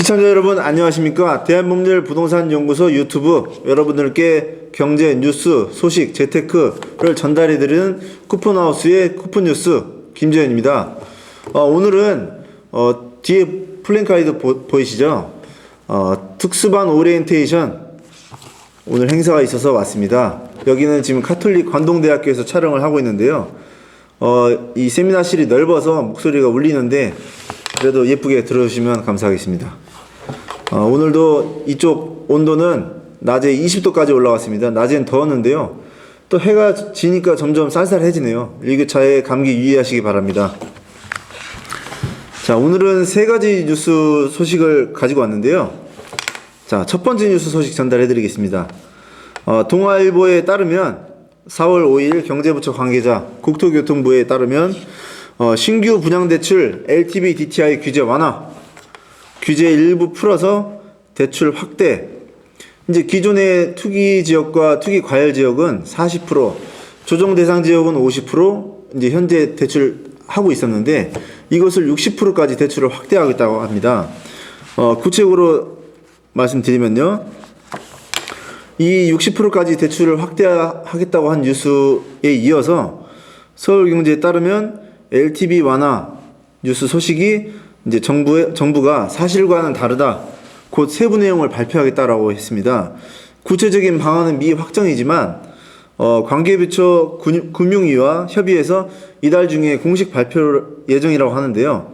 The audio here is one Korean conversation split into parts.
시청자 여러분 안녕하십니까? 대한법률 부동산 연구소 유튜브 여러분들께 경제 뉴스 소식 재테크를 전달해드리는 쿠폰하우스의 쿠폰뉴스 김재현입니다. 오늘은 뒤에 플랜카드 보이시죠? 특수반 오리엔테이션 오늘 행사가 있어서 왔습니다. 여기는 지금 카톨릭 관동대학교에서 촬영을 하고 있는데요. 이 세미나실이 넓어서 목소리가 울리는데 그래도 예쁘게 들어주시면 감사하겠습니다. 오늘도 이쪽 온도는 낮에 20도까지 올라갔습니다. 낮엔 더웠는데요. 또 해가 지니까 점점 쌀쌀해지네요. 일교차에 감기 유의하시기 바랍니다. 자, 오늘은 세 가지 뉴스 소식을 가지고 왔는데요. 자, 첫 번째 뉴스 소식 전달해 드리겠습니다. 동아일보에 따르면 4월 5일 경제부처 관계자 국토교통부에 따르면 신규 분양대출 LTV DTI 규제 완화, 규제 일부 풀어서 대출 확대. 이제 기존의 투기 지역과 투기 과열 지역은 40%, 조정 대상 지역은 50% 이제 현재 대출하고 있었는데 이것을 60%까지 대출을 확대하겠다고 합니다. 구체적으로 말씀드리면요. 이 60%까지 대출을 확대하겠다고 한 뉴스에 이어서 서울경제에 따르면 LTV 완화 뉴스 소식이 이제 정부가 사실과는 다르다. 곧 세부 내용을 발표하겠다라고 했습니다. 구체적인 방안은 미확정이지만 관계부처 금융위와 협의해서 이달 중에 공식 발표 예정이라고 하는데요.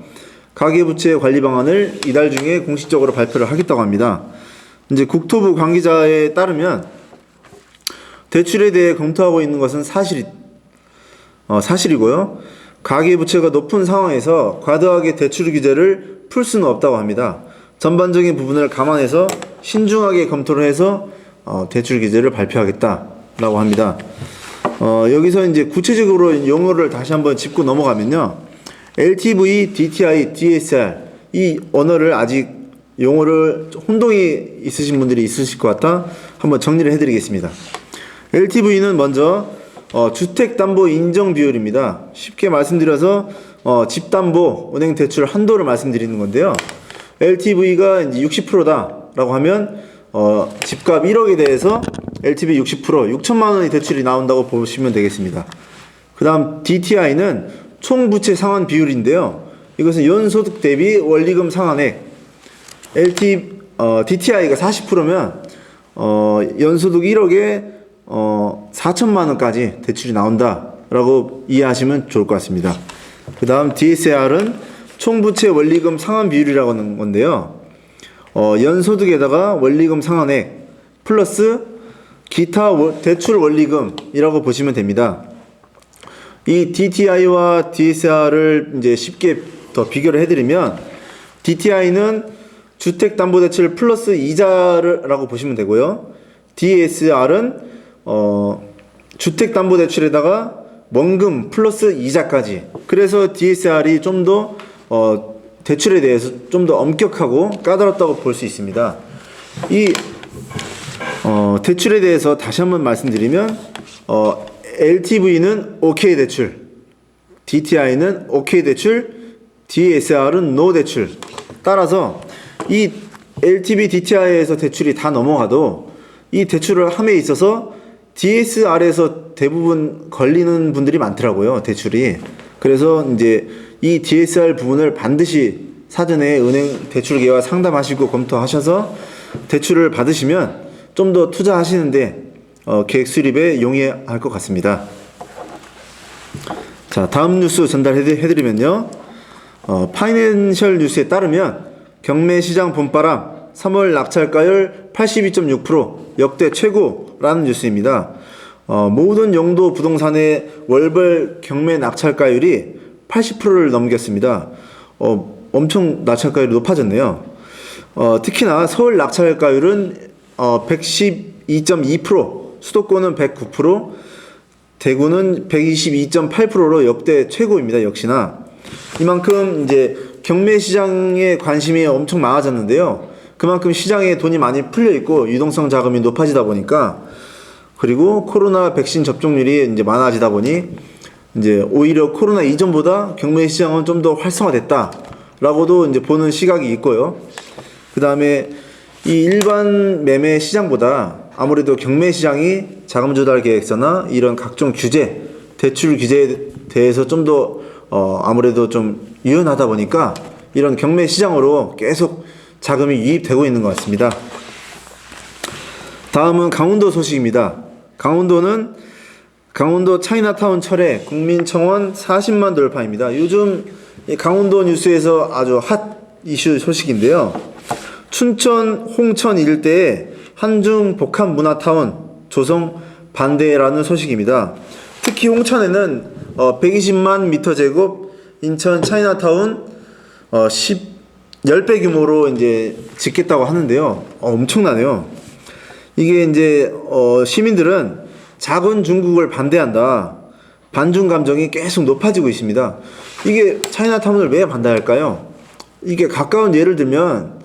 가계부채 관리 방안을 이달 중에 공식적으로 발표를 하겠다고 합니다. 이제 국토부 관계자에 따르면 대출에 대해 검토하고 있는 것은 사실이고요. 가계부채가 높은 상황에서 과도하게 대출 규제를 풀 수는 없다고 합니다. 전반적인 부분을 감안해서 신중하게 검토를 해서 대출 규제를 발표하겠다라고 합니다. 여기서 이제 구체적으로 용어를 다시 한번 짚고 넘어가면요. LTV, DTI, DSR 이 언어를 아직 용어를 혼동이 있으신 분들이 있으실 것 같아 한번 정리를 해드리겠습니다. LTV는 먼저 주택담보 인정 비율입니다. 쉽게 말씀드려서 집담보 은행 대출 한도를 말씀드리는 건데요. LTV가 이제 60%다라고 하면 집값 1억에 대해서 LTV 60%, 6천만 원의 대출이 나온다고 보시면 되겠습니다. 그 다음 DTI는 총부채 상환 비율인데요. 이것은 연소득 대비 원리금 상환액. DTI가 40%면 연소득 1억에 4천만 원까지 대출이 나온다라고 이해하시면 좋을 것 같습니다. 그 다음 DSR은 총부채 원리금 상환 비율이라고 하는 건데요. 연소득에다가 원리금 상환액 플러스 기타 대출 원리금이라고 보시면 됩니다. 이 DTI와 DSR을 이제 쉽게 더 비교를 해드리면 DTI는 주택담보대출 플러스 이자라고 보시면 되고요. DSR은 주택담보대출에다가 원금 플러스 이자까지. 그래서 DSR이 좀 더 대출에 대해서 좀 더 엄격하고 까다롭다고 볼 수 있습니다. 이 대출에 대해서 다시 한번 말씀드리면 LTV는 OK 대출, DTI는 OK 대출, DSR은 NO 대출. 따라서 이 LTV, DTI에서 대출이 다 넘어가도 이 대출을 함에 있어서 DSR에서 대부분 걸리는 분들이 많더라고요. 대출이. 그래서 이제 이 DSR 부분을 반드시 사전에 은행 대출계와 상담하시고 검토하셔서 대출을 받으시면 좀 더 투자하시는데 계획 수립에 용이할 것 같습니다. 자, 다음 뉴스 전달해드리면요. 파이낸셜 뉴스에 따르면 경매시장 봄바람 3월 낙찰가율 82.6% 역대 최고라는 뉴스입니다. 모든 용도 부동산의 월별 경매 낙찰가율이 80%를 넘겼습니다. 엄청 낙찰가율이 높아졌네요. 특히나 서울 낙찰가율은 112.2%, 수도권은 109%, 대구는 122.8%로 역대 최고입니다. 역시나 이만큼 이제 경매 시장에 관심이 엄청 많아졌는데요. 그만큼 시장에 돈이 많이 풀려 있고 유동성 자금이 높아지다 보니까, 그리고 코로나 백신 접종률이 이제 많아지다 보니 이제 오히려 코로나 이전보다 경매 시장은 좀 더 활성화됐다라고도 이제 보는 시각이 있고요. 그 다음에 이 일반 매매 시장보다 아무래도 경매 시장이 자금 조달 계획서나 이런 각종 규제, 대출 규제에 대해서 좀 더 아무래도 좀 유연하다 보니까 이런 경매 시장으로 계속 자금이 유입되고 있는 것 같습니다. 다음은 강원도 소식입니다. 강원도 차이나타운 철회 국민청원 40만 돌파입니다. 요즘 강원도 뉴스에서 아주 핫 이슈 소식인데요. 춘천, 홍천 일대에 한중 복합 문화타운 조성 반대라는 소식입니다. 특히 홍천에는 120만 미터 제곱 인천 차이나타운 10배 규모로 이제 짓겠다고 하는데요. 엄청나네요. 이게 이제 시민들은 작은 중국을 반대한다. 반중 감정이 계속 높아지고 있습니다. 이게 차이나타운을 왜 반대할까요? 이게 가까운 예를 들면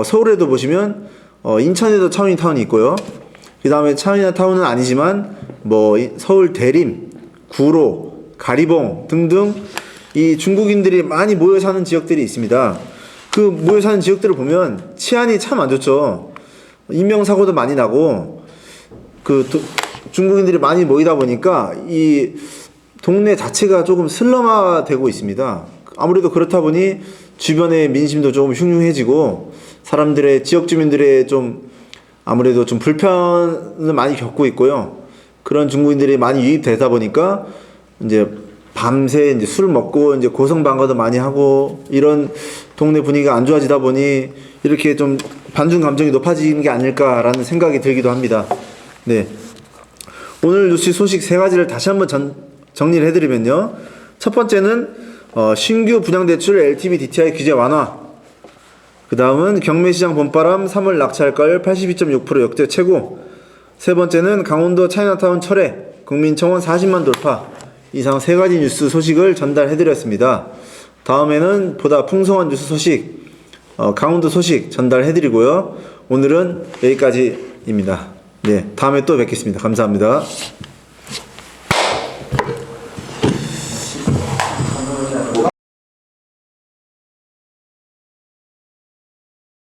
서울에도 보시면 인천에도 차이나타운이 있고요. 그 다음에 차이나타운은 아니지만 뭐 서울 대림, 구로, 가리봉 등등 이 중국인들이 많이 모여 사는 지역들이 있습니다. 그 모여 사는 지역들을 보면 치안이 참 안 좋죠. 인명사고도 많이 나고 중국인들이 많이 모이다 보니까 이 동네 자체가 조금 슬럼화되고 있습니다. 아무래도 그렇다 보니 주변의 민심도 조금 흉흉해지고 사람들의 지역 주민들의 좀 아무래도 좀 불편을 많이 겪고 있고요. 그런 중국인들이 많이 유입되다 보니까 이제 밤새 이제 술 먹고 이제 고성방가도 많이 하고 이런 동네 분위기가 안 좋아지다 보니 이렇게 좀 반중 감정이 높아지는 게 아닐까라는 생각이 들기도 합니다. 네. 오늘 뉴스 소식 세 가지를 다시 한번 정리를 해드리면요. 첫 번째는 신규 분양대출 LTV DTI 규제 완화. 그 다음은 경매시장 봄바람 3월 낙찰가율 82.6% 역대 최고. 세 번째는 강원도 차이나타운 철회 국민청원 40만 돌파. 이상 세 가지 뉴스 소식을 전달해드렸습니다. 다음에는 보다 풍성한 뉴스 소식, 강원도 소식 전달해드리고요. 오늘은 여기까지입니다. 네, 다음에 또 뵙겠습니다. 감사합니다.